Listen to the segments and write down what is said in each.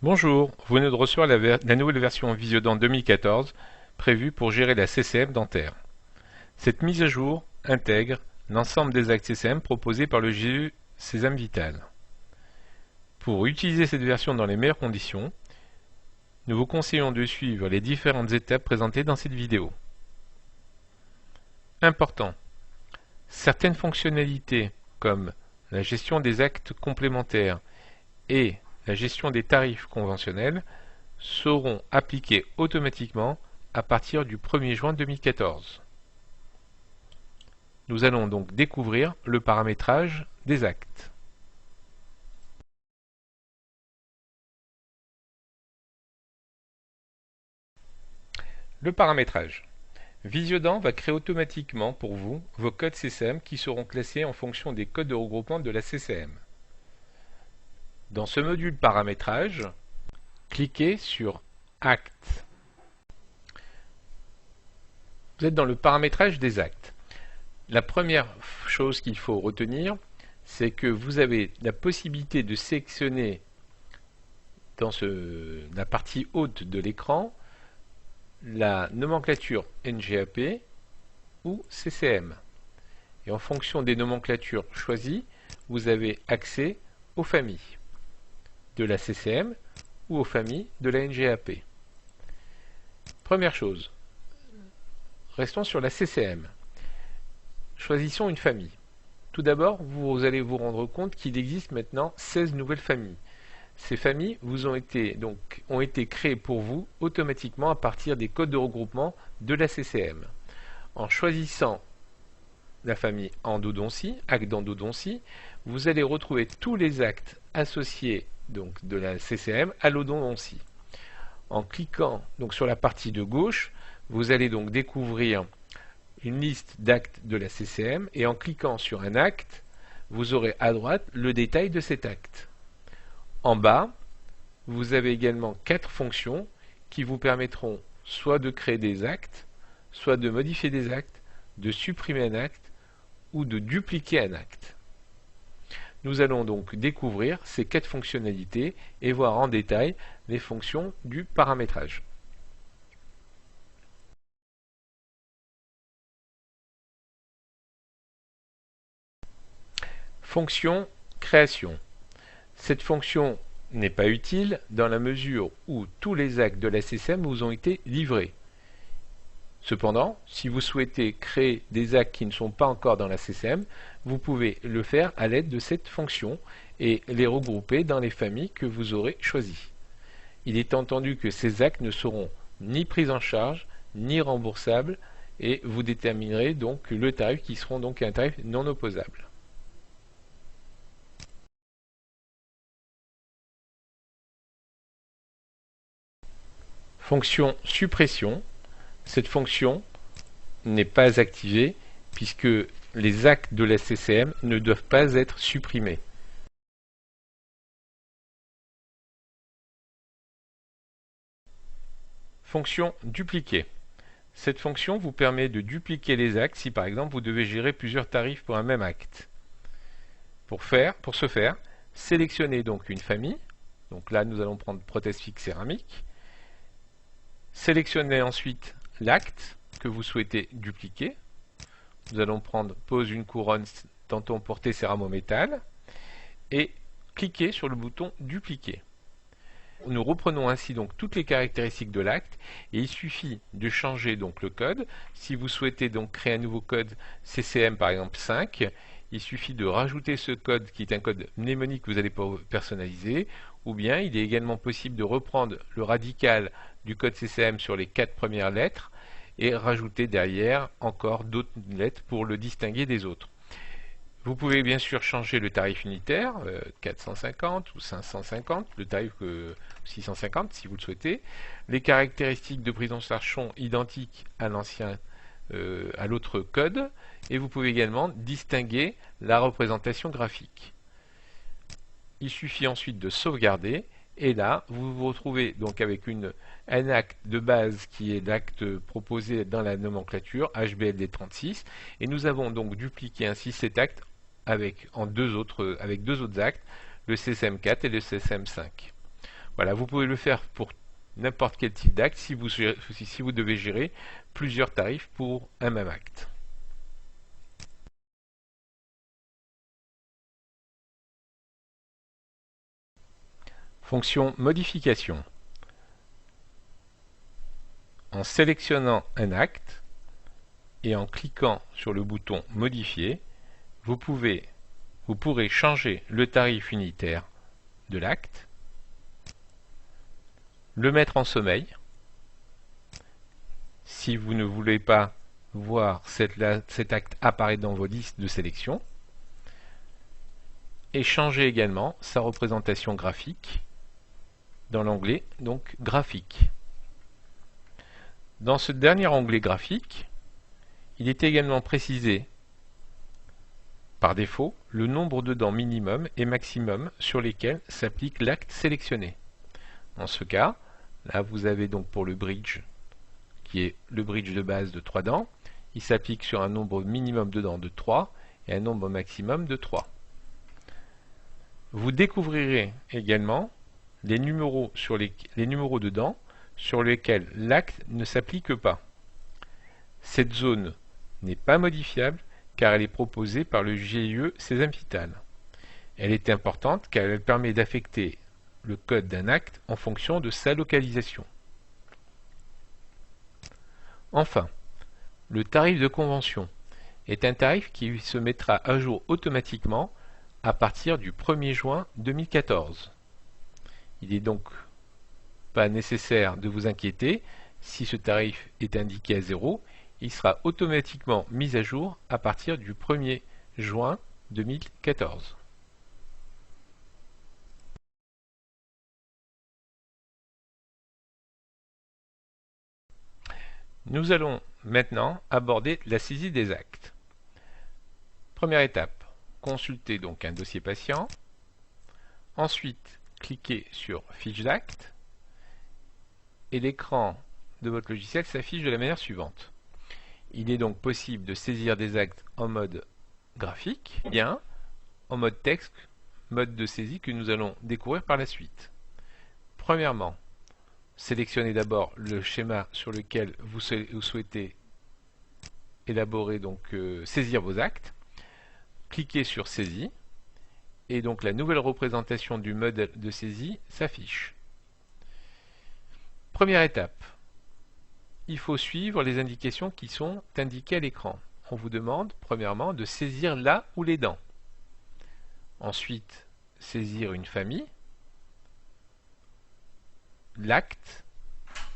Bonjour, vous venez de recevoir la nouvelle version Visiodent 2014 prévue pour gérer la CCM dentaire. Cette mise à jour intègre l'ensemble des actes CCM proposés par le GE Sésame Vital. Pour utiliser cette version dans les meilleures conditions, nous vous conseillons de suivre les différentes étapes présentées dans cette vidéo. Important, certaines fonctionnalités comme la gestion des actes complémentaires et la gestion des tarifs conventionnels seront appliqués automatiquement à partir du 1er juin 2014. Nous allons donc découvrir le paramétrage des actes. Le paramétrage. Visiodent va créer automatiquement pour vous vos codes CCM qui seront classés en fonction des codes de regroupement de la CCM. Dans ce module paramétrage, cliquez sur Actes. Vous êtes dans le paramétrage des actes. La première chose qu'il faut retenir, c'est que vous avez la possibilité de sélectionner dans la partie haute de l'écran la nomenclature NGAP ou CCM. Et en fonction des nomenclatures choisies, vous avez accès aux familles de la CCM ou aux familles de la NGAP. Première chose, restons sur la CCM. Choisissons une famille. Tout d'abord, vous allez vous rendre compte qu'il existe maintenant 16 nouvelles familles. Ces familles ont été créées pour vous automatiquement à partir des codes de regroupement de la CCM. En choisissant la famille endodontie, acte d'endodontie, vous allez retrouver tous les actes associés de la CCM à l'odontie. En cliquant sur la partie de gauche, vous allez donc découvrir une liste d'actes de la CCM et en cliquant sur un acte, vous aurez à droite le détail de cet acte. En bas, vous avez également 4 fonctions qui vous permettront soit de créer des actes, soit de modifier des actes, de supprimer un acte ou de dupliquer un acte. Nous allons donc découvrir ces 4 fonctionnalités et voir en détail les fonctions du paramétrage. Fonction création. Cette fonction n'est pas utile dans la mesure où tous les actes de la CCM vous ont été livrés. Cependant, si vous souhaitez créer des actes qui ne sont pas encore dans la CCM, vous pouvez le faire à l'aide de cette fonction et les regrouper dans les familles que vous aurez choisies. Il est entendu que ces actes ne seront ni pris en charge, ni remboursables, et vous déterminerez donc le tarif qui sera donc un tarif non opposable. Fonction suppression. Cette fonction n'est pas activée puisque les actes de la CCM ne doivent pas être supprimés. Fonction dupliquer. Cette fonction vous permet de dupliquer les actes si par exemple vous devez gérer plusieurs tarifs pour un même acte. Pour ce faire, sélectionnez donc une famille. Donc là nous allons prendre prothèse fixe céramique. Sélectionnez ensuite l'acte que vous souhaitez dupliquer. Nous allons prendre pose une couronne tampon porté céramo-métal et cliquez sur le bouton dupliquer. Nous reprenons ainsi donc toutes les caractéristiques de l'acte et il suffit de changer donc le code. Si vous souhaitez donc créer un nouveau code CCM par exemple 5, il suffit de rajouter ce code qui est un code mnémonique que vous allez personnaliser, ou bien il est également possible de reprendre le radical du code CCM sur les 4 premières lettres et rajouter derrière encore d'autres lettres pour le distinguer des autres. Vous pouvez bien sûr changer le tarif unitaire, 450 ou 550, le tarif 650 si vous le souhaitez. Les caractéristiques de prise en charge sont identiques à l'autre code, et vous pouvez également distinguer la représentation graphique. Il suffit ensuite de sauvegarder, et là vous vous retrouvez donc avec un acte de base qui est l'acte proposé dans la nomenclature HBLD 36, et nous avons donc dupliqué ainsi cet acte avec deux autres actes, le CCM4 et le CCM5. Voilà, vous pouvez le faire pour n'importe quel type d'acte si vous devez gérer plusieurs tarifs pour un même acte. Fonction modification. En sélectionnant un acte et en cliquant sur le bouton modifier, vous pourrez changer le tarif unitaire de l'acte, le mettre en sommeil. Si vous ne voulez pas voir cet acte apparaître dans vos listes de sélection, et changer également sa représentation graphique dans l'onglet donc graphique. Dans ce dernier onglet graphique, il est également précisé par défaut le nombre de dents minimum et maximum sur lesquels s'applique l'acte sélectionné. Dans ce cas, là vous avez donc pour le bridge, qui est le bridge de base de 3 dents, il s'applique sur un nombre minimum de dents de 3 et un nombre maximum de 3. Vous découvrirez également les numéros de dents sur lesquels l'acte ne s'applique pas. Cette zone n'est pas modifiable car elle est proposée par le GIE Sésame Vital. Elle est importante car elle permet d'affecter le code d'un acte en fonction de sa localisation. Enfin, le tarif de convention est un tarif qui se mettra à jour automatiquement à partir du 1er juin 2014. Il n'est donc pas nécessaire de vous inquiéter, si ce tarif est indiqué à 0, il sera automatiquement mis à jour à partir du 1er juin 2014. Nous allons maintenant aborder la saisie des actes. Première étape, consulter donc un dossier patient. Ensuite, cliquez sur Fiche d'actes et l'écran de votre logiciel s'affiche de la manière suivante. Il est donc possible de saisir des actes en mode graphique, bien en mode texte, mode de saisie que nous allons découvrir par la suite. Premièrement, sélectionnez d'abord le schéma sur lequel vous souhaitez élaborer, donc saisir vos actes. Cliquez sur Saisie et donc la nouvelle représentation du mode de saisie s'affiche. Première étape, il faut suivre les indications qui sont indiquées à l'écran. On vous demande premièrement de saisir la ou les dents. Ensuite, saisir une famille, l'acte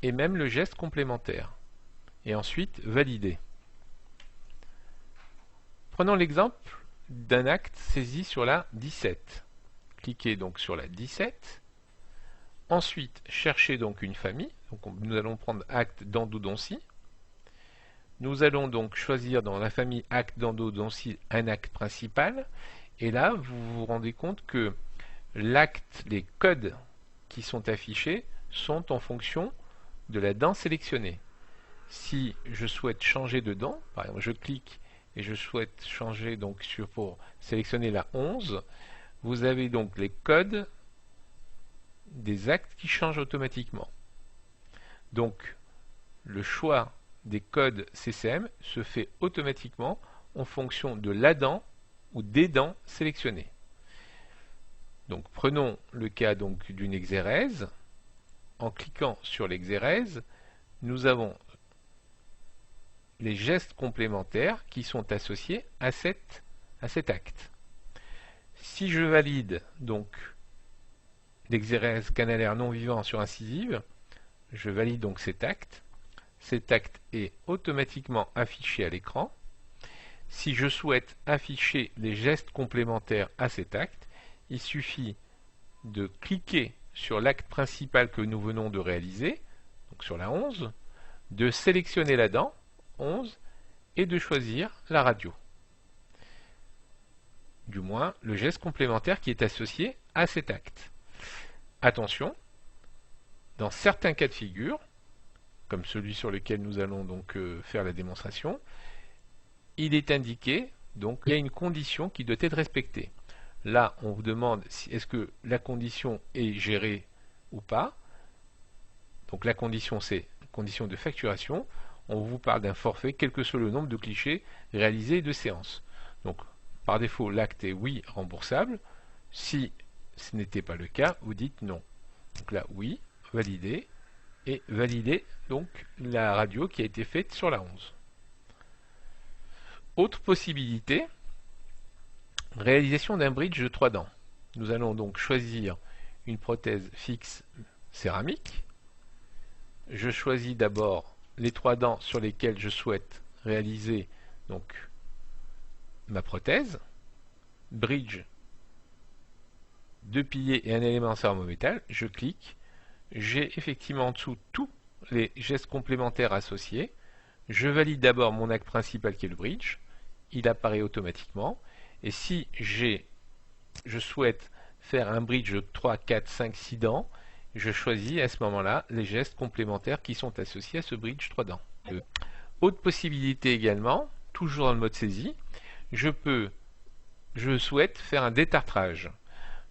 et même le geste complémentaire. Et ensuite, valider. Prenons l'exemple d'un acte saisi sur la 17. Cliquez donc sur la 17. Ensuite, cherchez donc une famille. Donc nous allons prendre acte d'endodontie. Nous allons donc choisir dans la famille acte d'endodontie un acte principal. Et là, vous vous rendez compte que les codes qui sont affichés sont en fonction de la dent sélectionnée. Si je souhaite changer de dent, par exemple je clique et je souhaite changer donc pour sélectionner la 11, vous avez donc les codes des actes qui changent automatiquement. Donc le choix des codes CCM se fait automatiquement en fonction de la dent ou des dents sélectionnées. Donc prenons le cas donc d'une exérèse. En cliquant sur l'exérèse, nous avons les gestes complémentaires qui sont associés à cet acte. Si je valide donc l'exérèse canalaire non vivant sur incisive, je valide donc cet acte. Cet acte est automatiquement affiché à l'écran. Si je souhaite afficher les gestes complémentaires à cet acte, il suffit de cliquer sur l'acte principal que nous venons de réaliser, donc sur la 11, de sélectionner la dent 11 et de choisir la radio. Du moins, le geste complémentaire qui est associé à cet acte. Attention, dans certains cas de figure, comme celui sur lequel nous allons donc faire la démonstration, il est indiqué, donc il y a une condition qui doit être respectée. Là, on vous demande est-ce que la condition est gérée ou pas. Donc la condition, c'est condition de facturation. On vous parle d'un forfait, quel que soit le nombre de clichés réalisés et de séances. Donc par défaut, l'acte est oui remboursable. Si ce n'était pas le cas, vous dites non. Donc là, oui, validé, et valider donc la radio qui a été faite sur la 11. Autre possibilité, réalisation d'un bridge de 3 dents. Nous allons donc choisir une prothèse fixe céramique. Je choisis d'abord les 3 dents sur lesquelles je souhaite réaliser donc ma prothèse. Bridge, 2 piliers et un élément en céramo-métal. Je clique. J'ai effectivement en dessous tous les gestes complémentaires associés. Je valide d'abord mon acte principal qui est le bridge. Il apparaît automatiquement. Et si je souhaite faire un bridge de 3, 4, 5, 6 dents, je choisis à ce moment-là les gestes complémentaires qui sont associés à ce bridge 3 dents. Autre possibilité également, toujours dans le mode saisie, je souhaite faire un détartrage.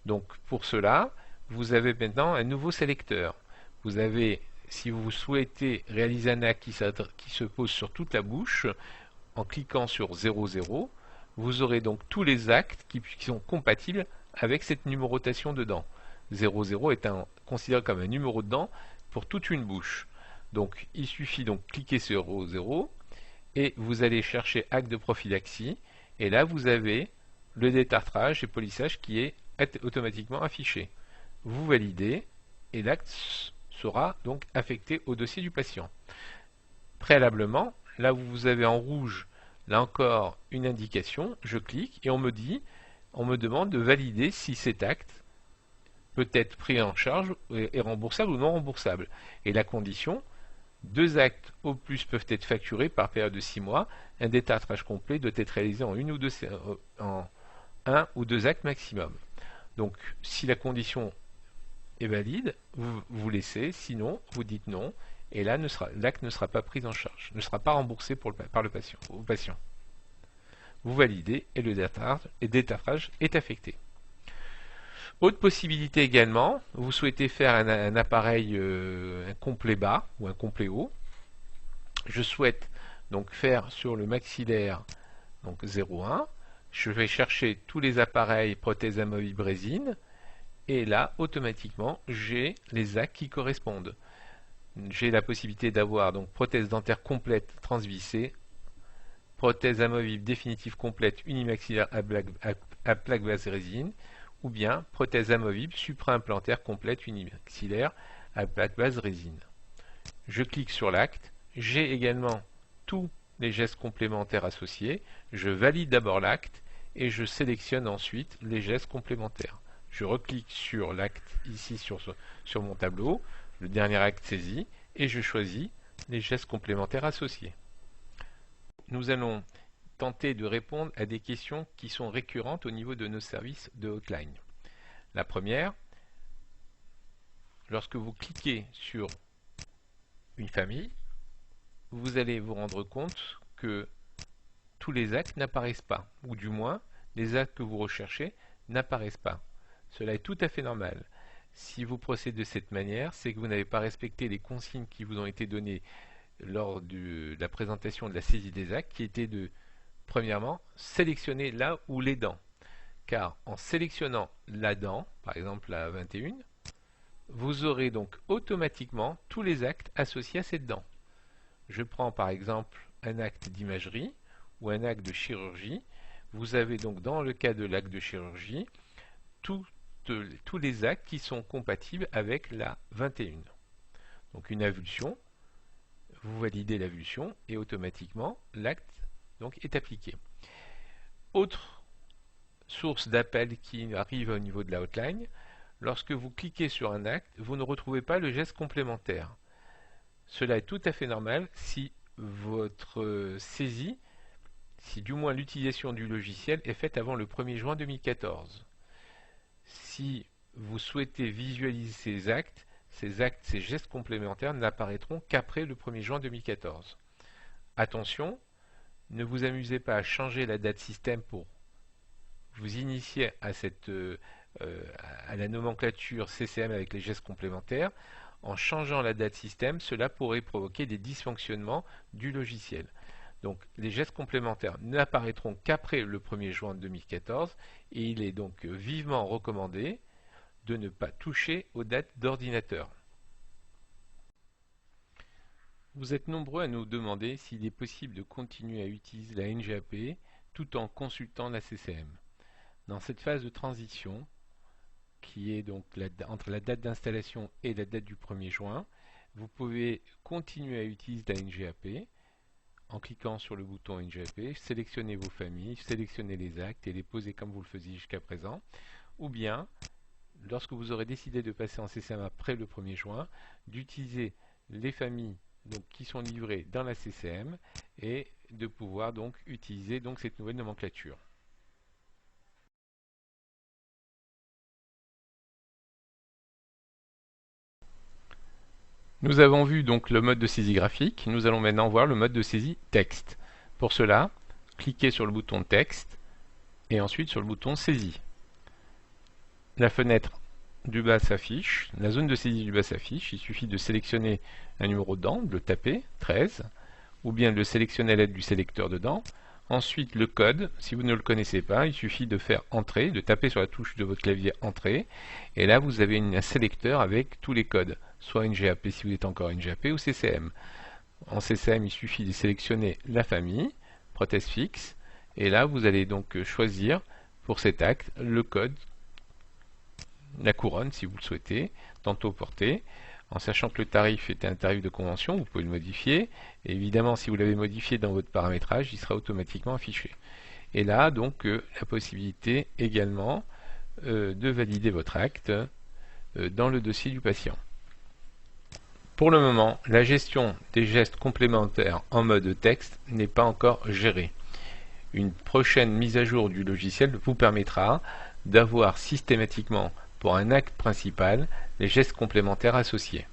Donc pour cela, vous avez maintenant un nouveau sélecteur. Vous avez, si vous souhaitez réaliser un acte qui se pose sur toute la bouche, en cliquant sur 00, vous aurez donc tous les actes qui sont compatibles avec cette numérotation de dents. 00 est considéré comme un numéro de dents pour toute une bouche. Donc il suffit donc de cliquer sur 00 et vous allez chercher acte de prophylaxie et là vous avez le détartrage et polissage qui est automatiquement affiché. Vous validez et l'acte sera donc affecté au dossier du patient. Préalablement, là où vous avez en rouge, là encore une indication, je clique et on me demande de valider si cet acte peut être pris en charge et remboursable ou non remboursable. Et la condition, 2 actes au plus peuvent être facturés par période de 6 mois. Un détartrage complet doit être réalisé en 1 ou 2 actes maximum. Donc si la condition est valide, vous laissez, sinon vous dites non, et là l'acte ne sera pas pris en charge, ne sera pas remboursé par le patient, au patient. Vous validez et le détartrage est affecté. Autre possibilité également, vous souhaitez faire un appareil, un complet bas ou un complet haut. Je souhaite donc faire sur le maxillaire donc 0,1. Je vais chercher tous les appareils prothèses amovibles résine et là automatiquement j'ai les actes qui correspondent. J'ai la possibilité d'avoir donc prothèse dentaire complète transvissée, prothèse amovible définitive complète unimaxillaire à plaque base résine, ou bien prothèse amovible supra-implantaire complète unimaxillaire à plaque base résine. Je clique sur l'acte, j'ai également tous les gestes complémentaires associés, je valide d'abord l'acte et je sélectionne ensuite les gestes complémentaires. Je reclique sur l'acte ici sur mon tableau, le dernier acte saisi, et je choisis les gestes complémentaires associés. Nous allons tenter de répondre à des questions qui sont récurrentes au niveau de nos services de hotline. La première, lorsque vous cliquez sur une famille, vous allez vous rendre compte que tous les actes n'apparaissent pas, ou du moins, les actes que vous recherchez n'apparaissent pas. Cela est tout à fait normal. Si vous procédez de cette manière, c'est que vous n'avez pas respecté les consignes qui vous ont été données lors de la présentation de la saisie des actes, qui était de, premièrement, sélectionner là où les dents. Car en sélectionnant la dent, par exemple la 21, vous aurez donc automatiquement tous les actes associés à cette dent. Je prends par exemple un acte d'imagerie ou un acte de chirurgie. Vous avez donc dans le cas de l'acte de chirurgie tous les actes qui sont compatibles avec la 21. Donc une avulsion, vous validez l'avulsion et automatiquement l'acte donc est appliqué. Autre source d'appel qui arrive au niveau de la hotline, lorsque vous cliquez sur un acte, vous ne retrouvez pas le geste complémentaire. Cela est tout à fait normal si votre saisie, si du moins l'utilisation du logiciel est faite avant le 1er juin 2014. Si vous souhaitez visualiser ces gestes complémentaires n'apparaîtront qu'après le 1er juin 2014. Attention, ne vous amusez pas à changer la date système pour vous initier à à la nomenclature CCM avec les gestes complémentaires, en changeant la date système, cela pourrait provoquer des dysfonctionnements du logiciel. Donc les gestes complémentaires n'apparaîtront qu'après le 1er juin 2014 et il est donc vivement recommandé de ne pas toucher aux dates d'ordinateur. Vous êtes nombreux à nous demander s'il est possible de continuer à utiliser la NGAP tout en consultant la CCM. Dans cette phase de transition, qui est donc entre la date d'installation et la date du 1er juin, vous pouvez continuer à utiliser la NGAP en cliquant sur le bouton NGAP, sélectionnez vos familles, sélectionnez les actes et les poser comme vous le faisiez jusqu'à présent, ou bien, lorsque vous aurez décidé de passer en CCM après le 1er juin, d'utiliser les familles qui sont livrées dans la CCM et de pouvoir donc utiliser cette nouvelle nomenclature. Nous avons vu donc le mode de saisie graphique, nous allons maintenant voir le mode de saisie texte. Pour cela, cliquez sur le bouton texte et ensuite sur le bouton saisie. La fenêtre du bas s'affiche, la zone de saisie du bas s'affiche, il suffit de sélectionner un numéro dedans, de le taper, 13, ou bien de le sélectionner à l'aide du sélecteur dedans. Ensuite le code, si vous ne le connaissez pas, il suffit de faire Entrée, de taper sur la touche de votre clavier Entrée, et là vous avez un sélecteur avec tous les codes, soit NGAP si vous êtes encore NGAP ou CCM. En CCM, il suffit de sélectionner la famille, prothèse fixe, et là vous allez donc choisir pour cet acte le code, la couronne si vous le souhaitez, tantôt portée, en sachant que le tarif est un tarif de convention, vous pouvez le modifier, et évidemment si vous l'avez modifié dans votre paramétrage, il sera automatiquement affiché. Et là donc la possibilité également de valider votre acte dans le dossier du patient. Pour le moment, la gestion des gestes complémentaires en mode texte n'est pas encore gérée. Une prochaine mise à jour du logiciel vous permettra d'avoir systématiquement pour un acte principal les gestes complémentaires associés.